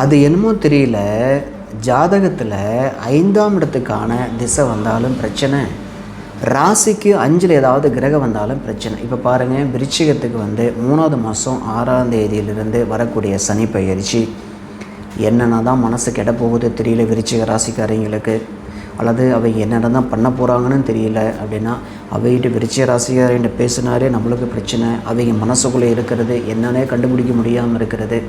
அது என்னமோ தெரியல, ஜாதகத்தில் 5ஆம் இடத்துக்கான திசை வந்தாலும் பிரச்சனை, ராசிக்கு 5ல் ஏதாவது கிரகம் வந்தாலும் பிரச்சனை. இப்போ பாருங்கள், விருச்சிகத்துக்கு 3வது மாதம் 6ஆம் தேதியிலிருந்து வரக்கூடிய சனி பயிற்சி என்னென்ன தான் மனசு கெட போகுது தெரியல விருச்சிக ராசிக்காரங்களுக்கு, அல்லது அவை என்னென்ன தான் பண்ண போகிறாங்கன்னு தெரியல. அப்படின்னா அவைகிட்ட விருச்சிக ராசிக்காரங்கிட்ட பேசினாரே நம்மளுக்கு பிரச்சனை, அவங்க மனசுக்குள்ளே இருக்கிறது என்னன்னே கண்டுபிடிக்க முடியாமல் இருக்கிறது,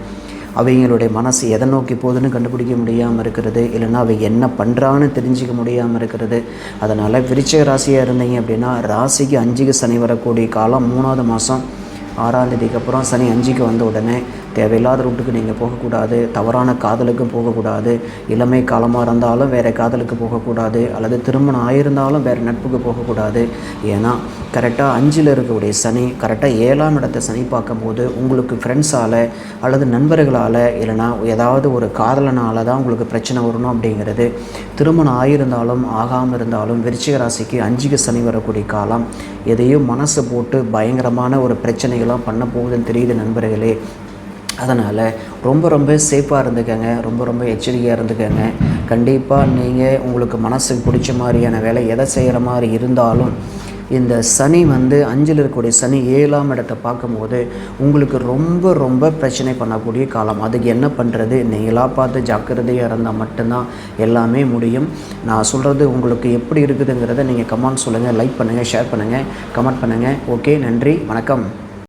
அவங்களுடைய மனசு எதை நோக்கி போகுதுன்னு கண்டுபிடிக்க முடியாமல் இருக்கிறது, இல்லைன்னா அவை என்ன பண்ணுறான்னு தெரிஞ்சிக்க முடியாமல் இருக்கிறது. அதனால் விருச்சிக ராசியாக இருந்தீங்க அப்படின்னா ராசிக்கு 5க்கு சனி வரக்கூடிய காலம் 3வது மாதம் 6ஆம் தேதிக்கு அப்புறம் சனி 5க்கு வந்த உடனே தேவையில்லாத ரூட்டுக்கு நீங்கள் போகக்கூடாது, தவறான காதலுக்கும் போகக்கூடாது, இளமை காலமாக இருந்தாலும் வேறு காதலுக்கு போகக்கூடாது, அல்லது திருமணம் ஆகியிருந்தாலும் வேறு நட்புக்கு போகக்கூடாது. ஏன்னா கரெக்டாக 5ல் இருக்கக்கூடிய சனி கரெக்டாக 7ஆம் இடத்தை சனி பார்க்கும்போது உங்களுக்கு ஃப்ரெண்ட்ஸால் அல்லது நண்பர்களால் இல்லைனா ஏதாவது ஒரு காதலனால் தான் உங்களுக்கு பிரச்சனை வரணும் அப்படிங்கிறது. திருமணம் ஆகியிருந்தாலும் ஆகாமல் இருந்தாலும் விருச்சிக ராசிக்கு 5க்கு சனி வரக்கூடிய காலம் எதையும் மனசு போட்டு பயங்கரமான ஒரு பிரச்சனைகள்லாம் பண்ண போகுதுன்னு தெரியுது நண்பர்களே. அதனால் ரொம்ப சேஃபாக இருந்துக்கங்க, ரொம்ப எச்சரிக்கையாக இருந்துக்கங்க. கண்டிப்பாக நீங்கள் உங்களுக்கு மனசுக்கு பிடிச்ச மாதிரியான வேலை எதை செய்கிற மாதிரி இருந்தாலும் இந்த சனி 5ல் இருக்கக்கூடிய சனி 7ஆம் இடத்தை பார்க்கும்போது உங்களுக்கு ரொம்ப பிரச்சனை பண்ணக்கூடிய காலம். அதுக்கு என்ன பண்ணுறது, நீங்களாக பார்த்து ஜாக்கிரதையாக இருந்தால் மட்டும்தான் எல்லாமே முடியும். நான் சொல்கிறது உங்களுக்கு எப்படி இருக்குதுங்கிறத நீங்கள் கமெண்ட் சொல்லுங்கள், லைக் பண்ணுங்கள், ஷேர் பண்ணுங்கள், கமெண்ட் பண்ணுங்கள். ஓகே, நன்றி, வணக்கம்.